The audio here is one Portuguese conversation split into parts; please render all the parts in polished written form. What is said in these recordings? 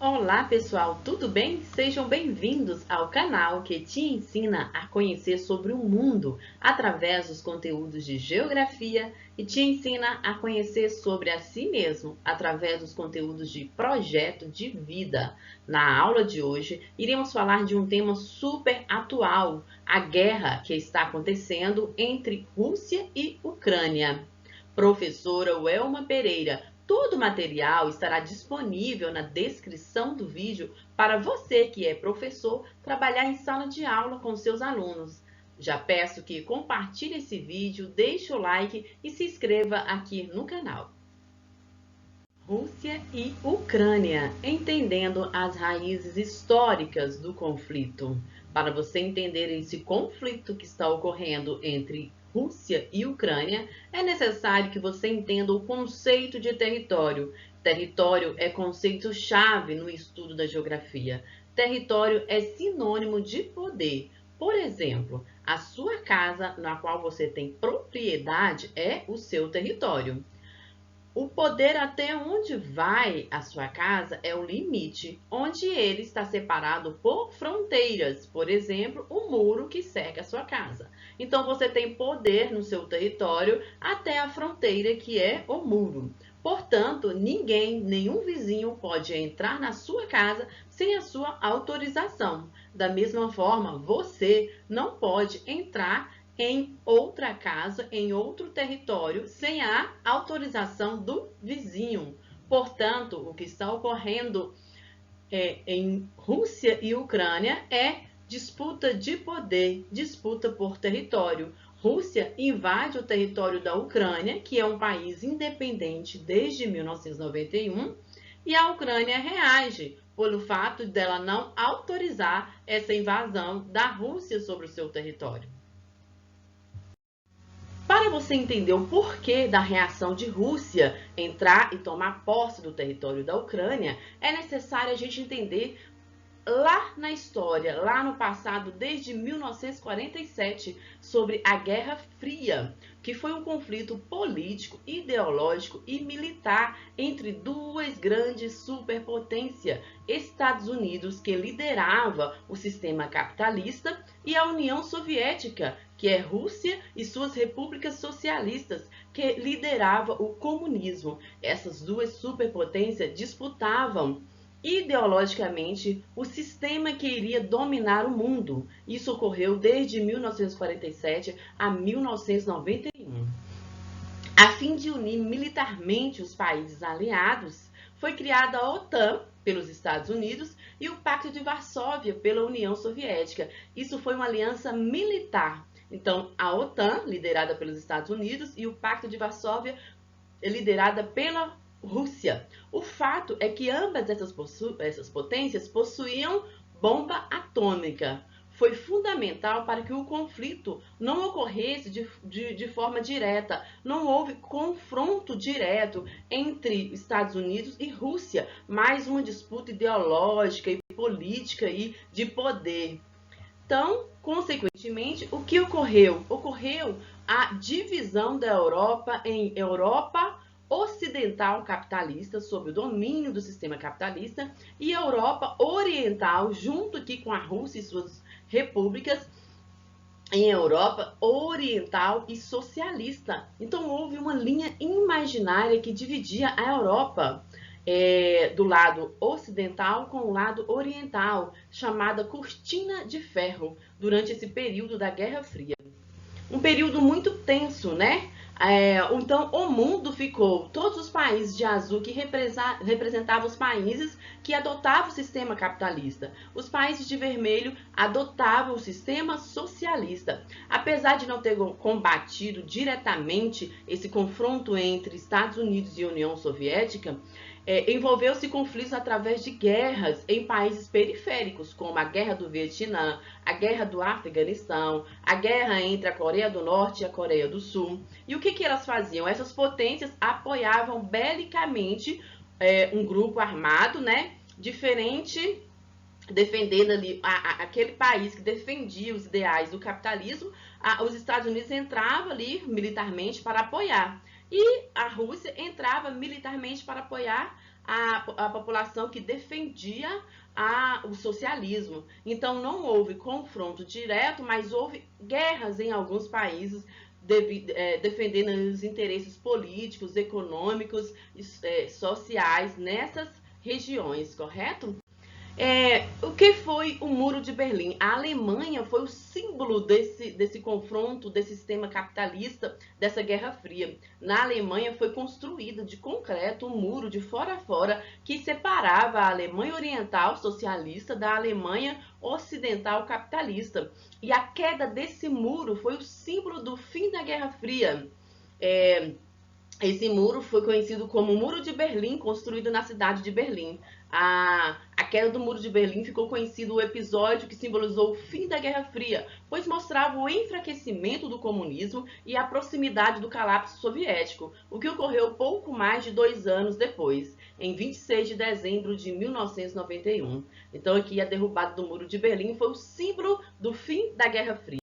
Olá pessoal, tudo bem? Sejam bem-vindos ao canal que te ensina a conhecer sobre o mundo através dos conteúdos de geografia e te ensina a conhecer sobre a si mesmo através dos conteúdos de projeto de vida. Na aula de hoje, iremos falar de um tema super atual, a guerra que está acontecendo entre Rússia e Ucrânia. Professora Welma Pereira, todo o material estará disponível na descrição do vídeo para você que é professor trabalhar em sala de aula com seus alunos. Já peço que compartilhe esse vídeo, deixe o like e se inscreva aqui no canal. Rússia e Ucrânia, entendendo as raízes históricas do conflito. Para você entender esse conflito que está ocorrendo entre Rússia e Ucrânia, é necessário que você entenda o conceito de território. Território é conceito-chave no estudo da geografia. Território é sinônimo de poder. Por exemplo, a sua casa na qual você tem propriedade é o seu território. O poder até onde vai a sua casa é o limite, onde ele está separado por fronteiras, por exemplo, o muro que cerca a sua casa. Então, você tem poder no seu território até a fronteira, que é o muro. Portanto, ninguém, nenhum vizinho pode entrar na sua casa sem a sua autorização. Da mesma forma, você não pode entrar em outra casa, em outro território, sem a autorização do vizinho. Portanto, o que está ocorrendo em Rússia e Ucrânia é disputa de poder, disputa por território. Rússia invade o território da Ucrânia, que é um país independente desde 1991, e a Ucrânia reage pelo fato dela não autorizar essa invasão da Rússia sobre o seu território. Para você entender o porquê da reação de Rússia entrar e tomar posse do território da Ucrânia, é necessário a gente entender lá na história, lá no passado, desde 1947, sobre a Guerra Fria, que foi um conflito político, ideológico e militar entre duas grandes superpotências, Estados Unidos, que liderava o sistema capitalista, e a União Soviética, que é Rússia e suas repúblicas socialistas, que liderava o comunismo. Essas duas superpotências disputavam ideologicamente o sistema que iria dominar o mundo. Isso ocorreu desde 1947 a 1991. A fim de unir militarmente os países aliados, foi criada a OTAN pelos Estados Unidos e o Pacto de Varsóvia pela União Soviética. Isso foi uma aliança militar. Então, a OTAN, liderada pelos Estados Unidos, e o Pacto de Varsóvia, liderada pela Rússia. O fato é que ambas essas potências possuíam bomba atômica. Foi fundamental para que o conflito não ocorresse de forma direta. Não houve confronto direto entre Estados Unidos e Rússia, mas uma disputa ideológica e política e de poder. Então, consequentemente, o que ocorreu? Ocorreu a divisão da Europa em Europa ocidental capitalista, sob o domínio do sistema capitalista, e Europa oriental, junto aqui com a Rússia e suas repúblicas, em Europa oriental e socialista. Então, houve uma linha imaginária que dividia a Europa do lado ocidental com o lado oriental, chamada Cortina de Ferro, durante esse período da Guerra Fria. Um período muito tenso, né? Então, o mundo ficou, todos os países de azul que representavam os países que adotavam o sistema capitalista. Os países de vermelho adotavam o sistema socialista. Apesar de não ter combatido diretamente esse confronto entre Estados Unidos e União Soviética, envolveu-se conflitos através de guerras em países periféricos, como a Guerra do Vietnã, a Guerra do Afeganistão, a guerra entre a Coreia do Norte e a Coreia do Sul. E o que elas faziam? Essas potências apoiavam belicamente um grupo armado, né, diferente, defendendo ali aquele país que defendia os ideais do capitalismo. Os Estados Unidos entravam ali militarmente para apoiar. E a Rússia entrava militarmente para apoiar a população que defendia o socialismo. Então não houve confronto direto, mas houve guerras em alguns países defendendo os interesses políticos, econômicos e sociais nessas regiões, correto? O que foi o Muro de Berlim? A Alemanha foi o símbolo desse confronto, desse sistema capitalista, dessa Guerra Fria. Na Alemanha foi construído de concreto um muro de fora a fora que separava a Alemanha Oriental socialista da Alemanha Ocidental capitalista. E a queda desse muro foi o símbolo do fim da Guerra Fria. Esse muro foi conhecido como Muro de Berlim, construído na cidade de Berlim. A queda do Muro de Berlim ficou conhecido o episódio que simbolizou o fim da Guerra Fria, pois mostrava o enfraquecimento do comunismo e a proximidade do colapso soviético, o que ocorreu pouco mais de 2 anos depois, em 26 de dezembro de 1991. Então aqui a derrubada do Muro de Berlim foi o símbolo do fim da Guerra Fria.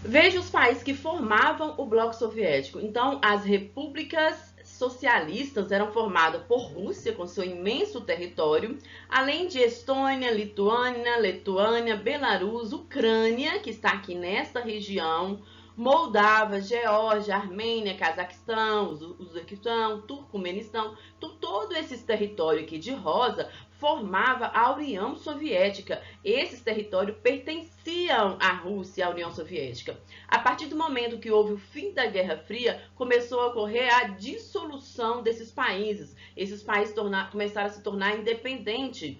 Veja os países que formavam o bloco soviético. Então, as repúblicas socialistas eram formadas por Rússia, com seu imenso território, além de Estônia, Lituânia, Belarus, Ucrânia, que está aqui nesta região, Moldávia, Geórgia, Armênia, Cazaquistão, Uzbequistão, Turcomenistão. Todo esse território aqui de rosa formava a União Soviética. Esses territórios pertenciam à Rússia e à União Soviética. A partir do momento que houve o fim da Guerra Fria, começou a ocorrer a dissolução desses países. Esses países começaram a se tornar independentes.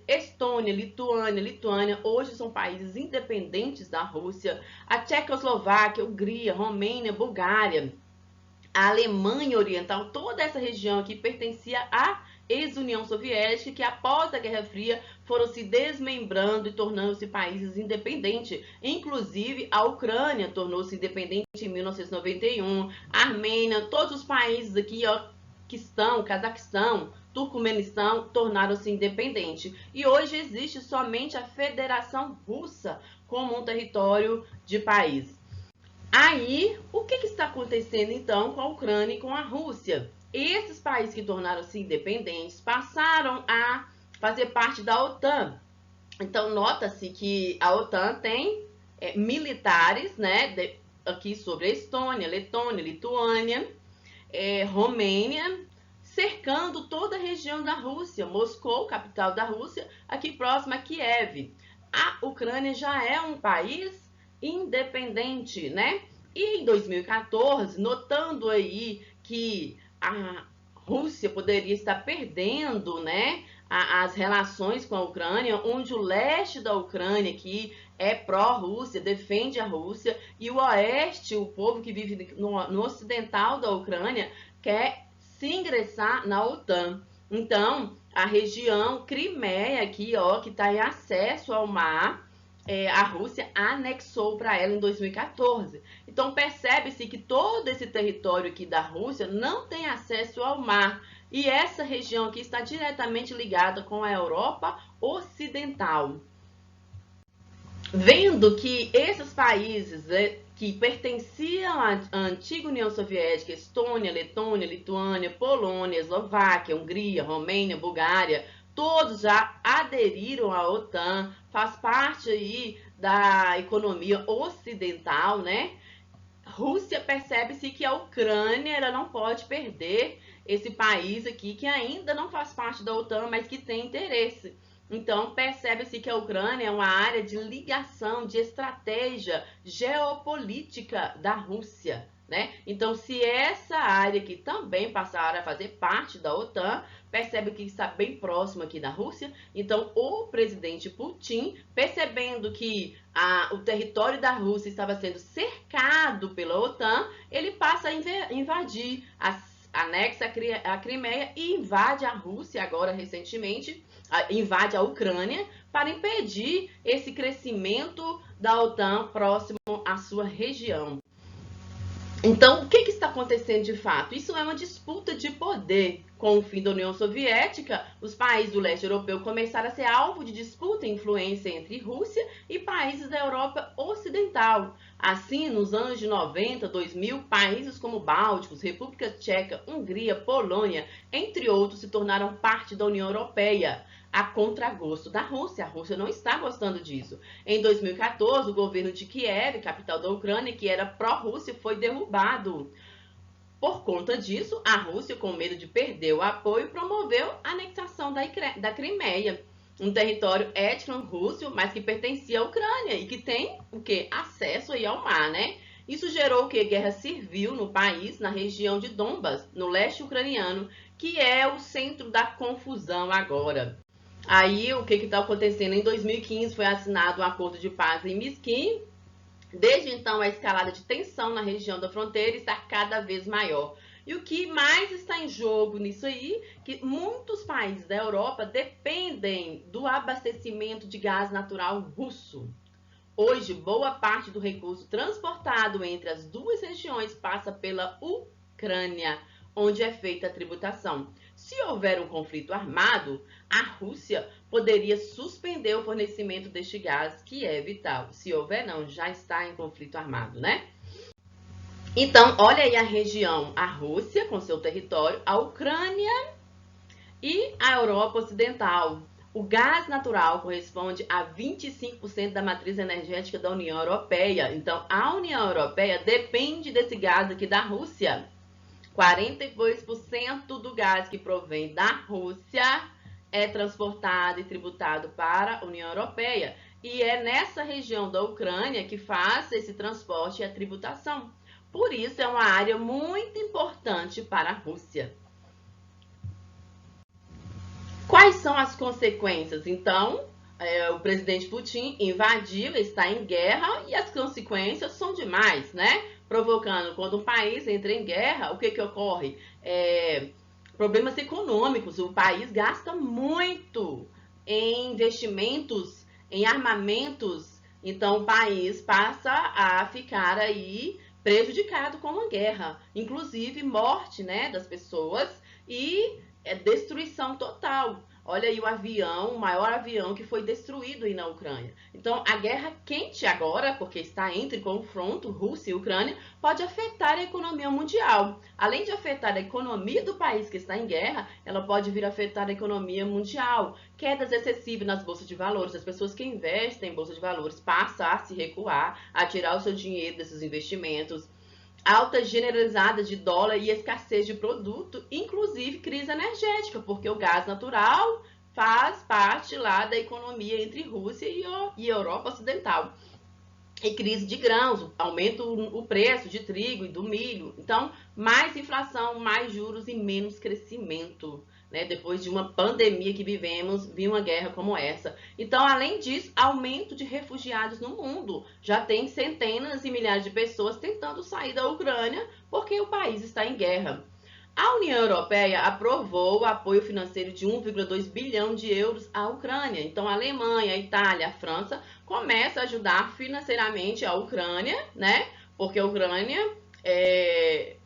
Estônia, Lituânia, hoje são países independentes da Rússia. A Tchecoslováquia, Hungria, Romênia, Bulgária, a Alemanha Oriental, toda essa região aqui pertencia à ex-União Soviética, que após a Guerra Fria foram se desmembrando e tornando-se países independentes. Inclusive, a Ucrânia tornou-se independente em 1991, a Armênia, todos os países aqui, Cazaquistão, Turcomenistão, tornaram-se independentes. E hoje existe somente a Federação Russa como um território de país. Aí, o que está acontecendo então com a Ucrânia e com a Rússia? Esses países que tornaram-se independentes passaram a fazer parte da OTAN. Então, nota-se que a OTAN tem militares, né, aqui sobre a Estônia, Letônia, Lituânia, Romênia, cercando toda a região da Rússia, Moscou, capital da Rússia, aqui próximo a Kiev. A Ucrânia já é um país independente, né? E em 2014, notando aí que a Rússia poderia estar perdendo, né, as relações com a Ucrânia, onde o leste da Ucrânia, que é pró-Rússia, defende a Rússia, e o oeste, o povo que vive no ocidental da Ucrânia, quer se ingressar na OTAN. Então, a região Crimeia aqui, ó, que está em acesso ao mar, a Rússia anexou para ela em 2014. Então, percebe-se que todo esse território aqui da Rússia não tem acesso ao mar. E essa região aqui está diretamente ligada com a Europa Ocidental. Vendo que esses países que pertenciam à antiga União Soviética, Estônia, Letônia, Lituânia, Polônia, Eslováquia, Hungria, Romênia, Bulgária, todos já aderiram à OTAN, faz parte aí da economia ocidental, né? Rússia, percebe-se que a Ucrânia ela não pode perder esse país aqui que ainda não faz parte da OTAN, mas que tem interesse. Então, percebe-se que a Ucrânia é uma área de ligação, de estratégia geopolítica da Rússia, né? Então, se essa área aqui também passar a fazer parte da OTAN, percebe que está bem próximo aqui da Rússia. Então, o presidente Putin, percebendo que o território da Rússia estava sendo cercado pela OTAN, ele passa a invadir, anexa a Crimeia e invade a Rússia agora recentemente, invade a Ucrânia para impedir esse crescimento da OTAN próximo à sua região. Então, o que está acontecendo de fato? Isso é uma disputa de poder. Com o fim da União Soviética, os países do leste europeu começaram a ser alvo de disputa e influência entre Rússia e países da Europa Ocidental. Assim, nos anos de 90, 2000, países como Bálticos, República Tcheca, Hungria, Polônia, entre outros, se tornaram parte da União Europeia, a contragosto da Rússia. A Rússia não está gostando disso. Em 2014, o governo de Kiev, capital da Ucrânia, que era pró-Rússia, foi derrubado. Por conta disso, a Rússia, com medo de perder o apoio, promoveu a anexação da Crimeia, um território étnico-russo, mas que pertencia à Ucrânia e que tem o quê? Acesso aí ao mar, né? Isso gerou o quê? Guerra civil no país, na região de Donbas, no leste ucraniano, que é o centro da confusão agora. Aí, o que está acontecendo? Em 2015 foi assinado um acordo de paz em Minsk. Desde então, a escalada de tensão na região da fronteira está cada vez maior. E o que mais está em jogo nisso aí, que muitos países da Europa dependem do abastecimento de gás natural russo. Hoje, boa parte do recurso transportado entre as duas regiões passa pela Ucrânia, onde é feita a tributação. Se houver um conflito armado, a Rússia poderia suspender o fornecimento deste gás, que é vital. Se houver, não, já está em conflito armado, né? Então, olha aí a região, a Rússia com seu território, a Ucrânia e a Europa Ocidental. O gás natural corresponde a 25% da matriz energética da União Europeia. Então, a União Europeia depende desse gás aqui da Rússia. 42% do gás que provém da Rússia é transportado e tributado para a União Europeia. E é nessa região da Ucrânia que faz esse transporte e a tributação. Por isso, é uma área muito importante para a Rússia. Quais são as consequências? Então, o presidente Putin invadiu, está em guerra e as consequências são demais, né? Provocando, quando um país entra em guerra, o que ocorre? Problemas econômicos. O país gasta muito em investimentos, em armamentos. Então, o país passa a ficar aí prejudicado com a guerra. Inclusive, morte, né, das pessoas e destruição total. Olha aí o avião, o maior avião que foi destruído aí na Ucrânia. Então, a guerra quente agora, porque está entre confronto Rússia e Ucrânia, pode afetar a economia mundial. Além de afetar a economia do país que está em guerra, ela pode vir a afetar a economia mundial. Quedas excessivas nas bolsas de valores. As pessoas que investem em bolsa de valores passam a se recuar, a tirar o seu dinheiro desses investimentos. Alta generalizada de dólar e escassez de produto, inclusive crise energética, porque o gás natural faz parte lá da economia entre Rússia e Europa Ocidental. E crise de grãos, aumenta o preço de trigo e do milho. Então, mais inflação, mais juros e menos crescimento. Né? Depois de uma pandemia que vivemos, vi uma guerra como essa. Então, além disso, aumento de refugiados no mundo. Já tem centenas e milhares de pessoas tentando sair da Ucrânia porque o país está em guerra. A União Europeia aprovou o apoio financeiro de 1,2 bilhão de euros à Ucrânia. Então, a Alemanha, a Itália, a França começam a ajudar financeiramente a Ucrânia, né? Porque a Ucrânia é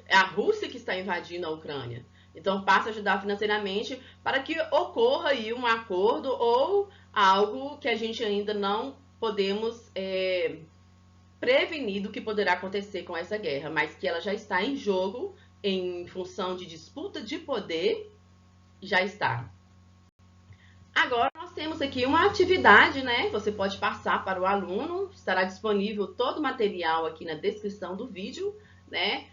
a Rússia que está invadindo a Ucrânia. Então, passa a ajudar financeiramente para que ocorra aí um acordo ou algo que a gente ainda não podemos prevenir do que poderá acontecer com essa guerra, mas que ela já está em jogo em função de disputa de poder, já está. Agora, nós temos aqui uma atividade, né? Você pode passar para o aluno, estará disponível todo o material aqui na descrição do vídeo, né?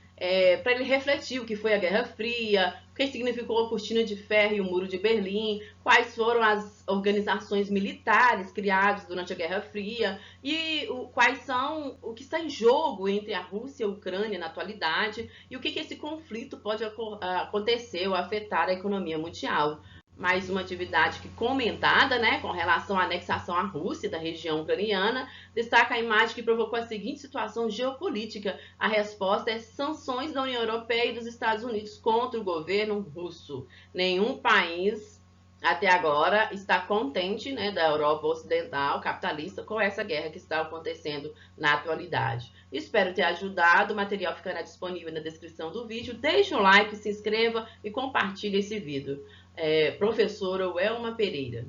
Para ele refletir o que foi a Guerra Fria, o que significou a Cortina de Ferro e o Muro de Berlim, quais foram as organizações militares criadas durante a Guerra Fria e quais são o que está em jogo entre a Rússia e a Ucrânia na atualidade e o que esse conflito pode acontecer ou afetar a economia mundial. Mais uma atividade que comentada, né, com relação à anexação à Rússia da região ucraniana, destaca a imagem que provocou a seguinte situação geopolítica. A resposta é sanções da União Europeia e dos Estados Unidos contra o governo russo. Nenhum país, até agora, está contente, né, da Europa Ocidental, capitalista, com essa guerra que está acontecendo na atualidade. Espero ter ajudado, o material ficará disponível na descrição do vídeo. Deixe um like, se inscreva e compartilhe esse vídeo. Professora Welma Pereira.